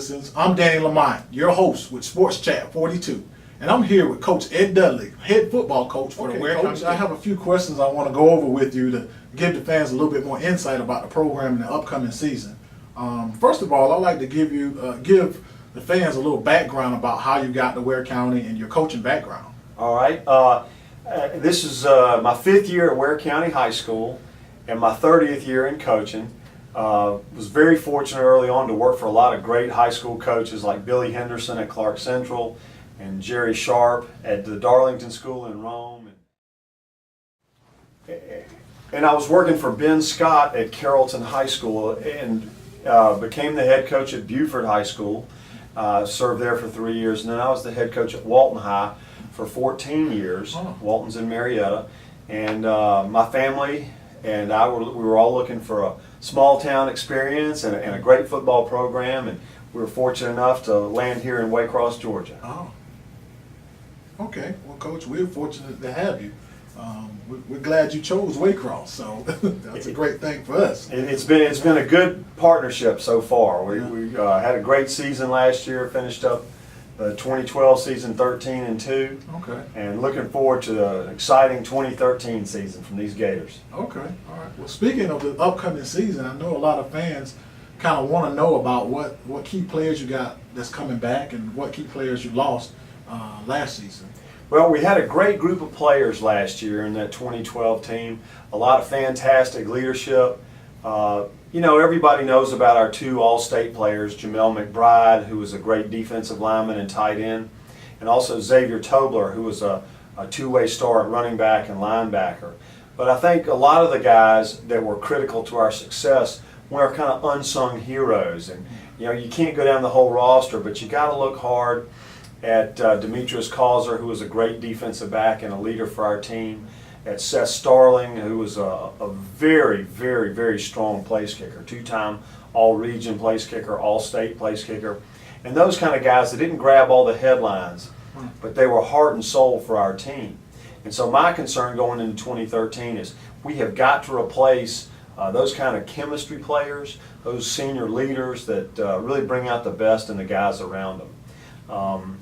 citizens. I'm Danny Lamonte, your host with Sports Chat 42. And I'm here with Coach Ed Dudley, head football coach for the Ware Co. I have a few questions I want to go over with you to give the fans a little bit more insight about the program in the upcoming season. First of all, I'd like to give the fans a little background about how you got to Ware County and your coaching background. All right. This is my 5th year at Ware County High School and my 30th year in coaching. Was very fortunate early on to work for a lot of great high school coaches like Billy Henderson at Clark Central and Jerry Sharp at the Darlington School in Rome. And I was working for Ben Scott at Carrollton High School and became the head coach at Buford High School. Served there for 3 years, and then I was the head coach at Walton High for 14 years. Walton's in Marietta. And my family and we were all looking for a small town experience and a great football program, and we were fortunate enough to land here in Waycross, Georgia. Oh. Okay. Well, Coach, we're fortunate to have you. We're glad you chose Waycross, so that's a great thing for us. It's been a good partnership so far. We had a great season last year, finished up the 2012 season 13-2. Okay. And looking forward to an exciting 2013 season from these Gators. Okay. All right. Well, speaking of the upcoming season, I know a lot of fans kind of want to know about what key players you got that's coming back and what key players you lost last season. Well, we had a great group of players last year in that 2012 team. A lot of fantastic leadership. You know, everybody knows about our 2 All-State players, Jamel McBride, who was a great defensive lineman and tight end, and also Xavier Tobler, who was a 2-way star at running back and linebacker. But I think a lot of the guys that were critical to our success were kind of unsung heroes. And, you know, you can't go down the whole roster, but you got to look hard at Demetrius Causer, who was a great defensive back and a leader for our team, at Seth Starling, who was a very, very, very strong place kicker, 2-time all-region place kicker, all-state place kicker, and those kind of guys that didn't grab all the headlines, but they were heart and soul for our team. And so my concern going into 2013 is we have got to replace those kind of chemistry players, those senior leaders that really bring out the best in the guys around them.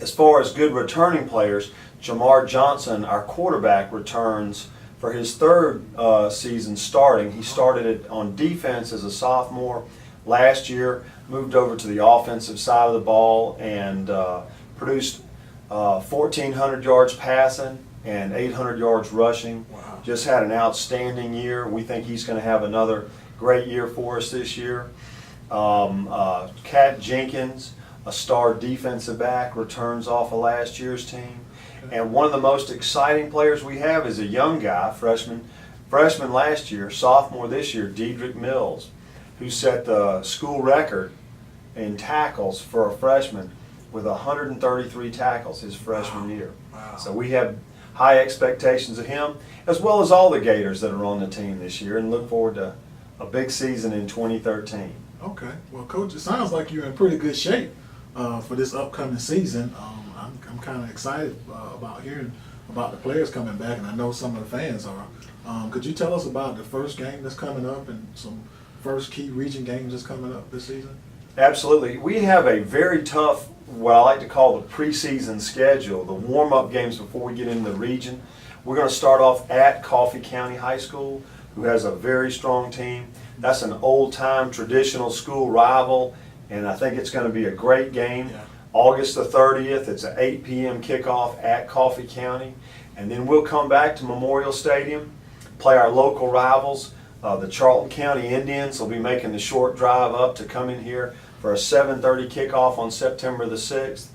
As far as good returning players, Jamar Johnson, our quarterback, returns for his 3rd season starting. He started it on defense as a sophomore last year, moved over to the offensive side of the ball, and produced 1,400 yards passing and 800 yards rushing. Wow. Just had an outstanding year. We think he's going to have another great year for us this year. Cat Jenkins, a star defensive back, returns off of last year's team. And one of the most exciting players we have is a young guy, freshman last year, sophomore this year, Dedrick Mills, who set the school record in tackles for a freshman with 133 tackles his freshman year. Wow. So we have high expectations of him, as well as all the Gators that are on the team this year, and look forward to a big season in 2013. Okay. Well, Coach, it sounds like you're in pretty good shape for this upcoming season. I'm kind of excited about hearing about the players coming back, and I know some of the fans are. Could you tell us about the first game that's coming up and some first key region games that's coming up this season? Absolutely. We have a very tough, what I like to call the preseason schedule, the warm-up games before we get into the region. We're going to start off at Coffee County High School, who has a very strong team. That's an old-time traditional school rival, and I think it's going to be a great game. Yeah. August the 30th, it's an 8 p.m. kickoff at Coffee County. And then we'll come back to Memorial Stadium, play our local rivals. The Charlton County Indians will be making the short drive up to come in here for a 7:30 kickoff on September the 6th.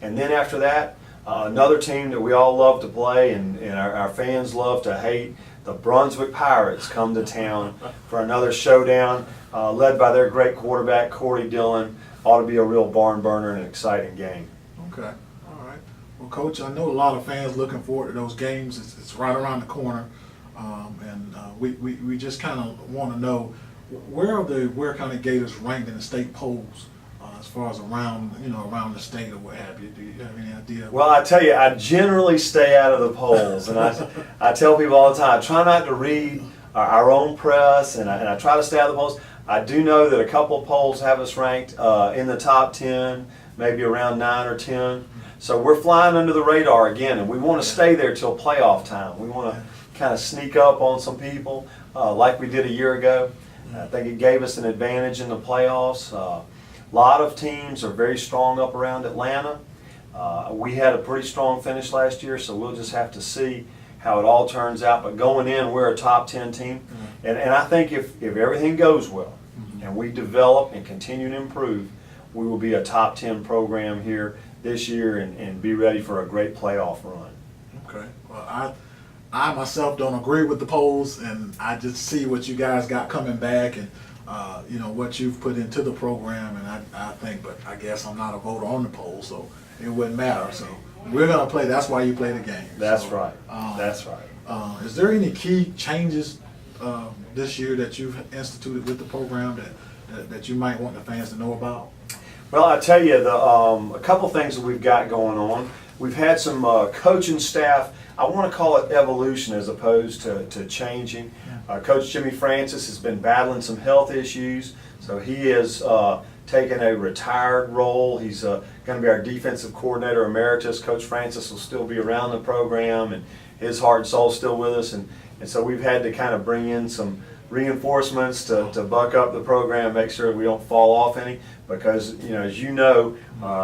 And then after that, another team that we all love to play and our fans love to hate, the Brunswick Pirates, come to town for another showdown led by their great quarterback, Corey Dillon. Ought to be a real barn burner and an exciting game. Okay. All right. Well, Coach, I know a lot of fans looking forward to those games. It's right around the corner. And we just kind of want to know, where are the Ware County Gators ranked in the state polls as far as around the state or what have you? Do you have any idea? Well, I tell you, I generally stay out of the polls, and I tell people all the time, I try not to read our own press, and I try to stay out of the polls. I do know that a couple of polls have us ranked in the top 10, maybe around 9 or 10. So we're flying under the radar again, and we want to stay there till playoff time. We want to kind of sneak up on some people like we did a year ago. I think it gave us an advantage in the playoffs. A lot of teams are very strong up around Atlanta. We had a pretty strong finish last year, so we'll just have to see how it all turns out. But going in, we're a top 10 team. And I think if everything goes well and we develop and continue to improve, we will be a top 10 program here this year and be ready for a great playoff run. Okay. Well, I myself don't agree with the polls, and I just see what you guys got coming back and you know what you've put into the program, and I think, but I guess I'm not a voter on the poll, so it wouldn't matter. So we're gonna play. That's why you play the game. That's so, right. That's right. Is there any key changes this year that you've instituted with the program that you might want the fans to know about? Well, I tell you, a couple things that we've got going on. We've had some coaching staff. I want to call it evolution as opposed to changing. Coach Jimmy Francis has been battling some health issues, so he has taken a retired role. He's going to be our defensive coordinator emeritus. Coach Francis will still be around the program, and his heart and soul is still with us. And so we've had to kind of bring in some reinforcements to buck up the program, make sure we don't fall off any, because as you know,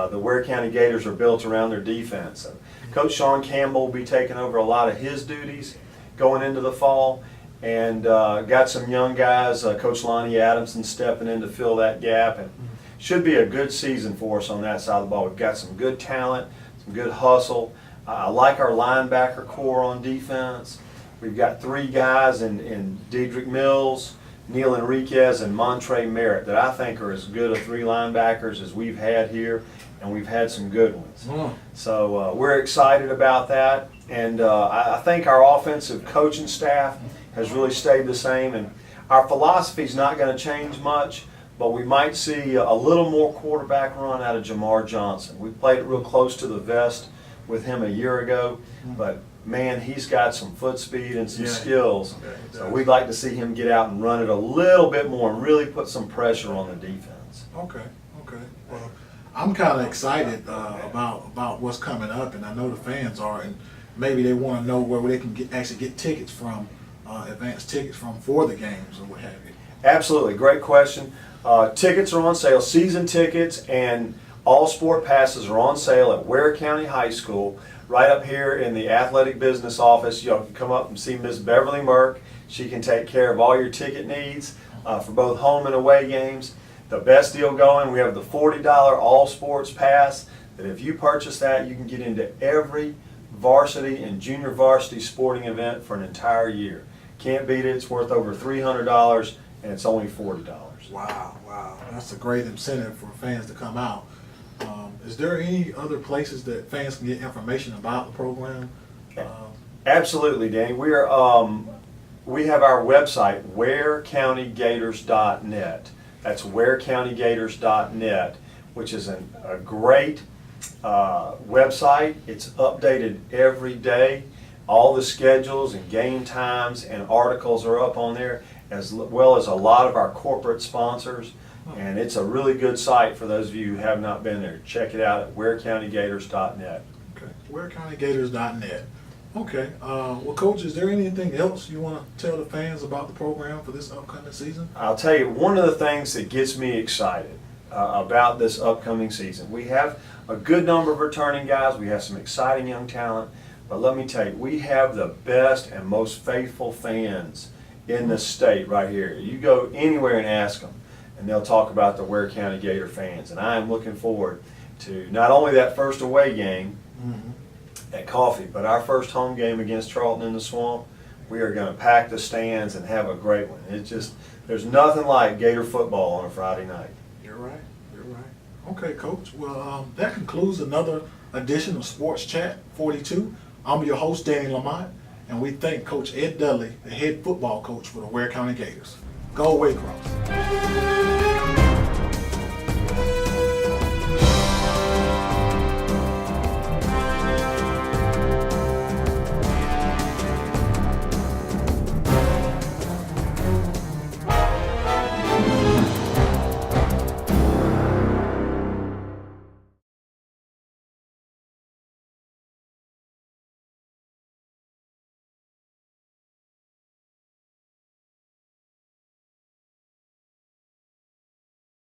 the Ware County Gators are built around their defense. So Coach Sean Campbell will be taking over a lot of his duties going into the fall, and got some young guys, Coach Lonnie Adamson stepping in to fill that gap, and should be a good season for us on that side of the ball. We've got some good talent, some good hustle. I like our linebacker core on defense. We've got 3 guys in Dedrick Mills, Neil Enriquez, and Montre Merritt that I think are as good of 3 linebackers as we've had here, and we've had some good ones. So we're excited about that, and I think our offensive coaching staff has really stayed the same, and our philosophy is not going to change much, but we might see a little more quarterback run out of Jamar Johnson. We played it real close to the vest with him a year ago, but man, he's got some foot speed and some skills. So we'd like to see him get out and run it a little bit more and really put some pressure on the defense. Okay. Well, I'm kind of excited about what's coming up, and I know the fans are, and maybe they want to know where they can actually get tickets from, advanced tickets from for the games or what have you. Absolutely, great question. Tickets are on sale, season tickets and all sport passes are on sale at Ware County High School, right up here in the athletic business office. You can come up and see Miss Beverly Merck. She can take care of all your ticket needs for both home and away games. The best deal going, we have the $40 all sports pass, that if you purchase that, you can get into every varsity and junior varsity sporting event for an entire year. Can't beat it. It's worth over $300 and it's only $40. Wow. That's a great incentive for fans to come out. Is there any other places that fans can get information about the program? Absolutely, Danny. We have our website, warecountygators.net. That's warecountygators.net, which is a great website. It's updated every day. All the schedules and game times and articles are up on there, as well as a lot of our corporate sponsors. And it's a really good site for those of you who have not been there. Check it out at warecountygators.net. Okay, warecountygators.net. Okay, well, Coach, is there anything else you want to tell the fans about the program for this upcoming season? I'll tell you, one of the things that gets me excited about this upcoming season, we have a good number of returning guys. We have some exciting young talent. But let me tell you, we have the best and most faithful fans in the state right here. You go anywhere and ask them, and they'll talk about the Ware County Gator fans. And I am looking forward to not only that first away game at Coffee, but our first home game against Charlton in the Swamp. We are going to pack the stands and have a great one. It's just, there's nothing like Gator football on a Friday night. You're right. Okay, Coach. Well, that concludes another edition of Sports Chat 42. I'm your host, Danny Lamonte, and we thank Coach Ed Dudley, the head football coach for the Ware County Gators. Go Waycross.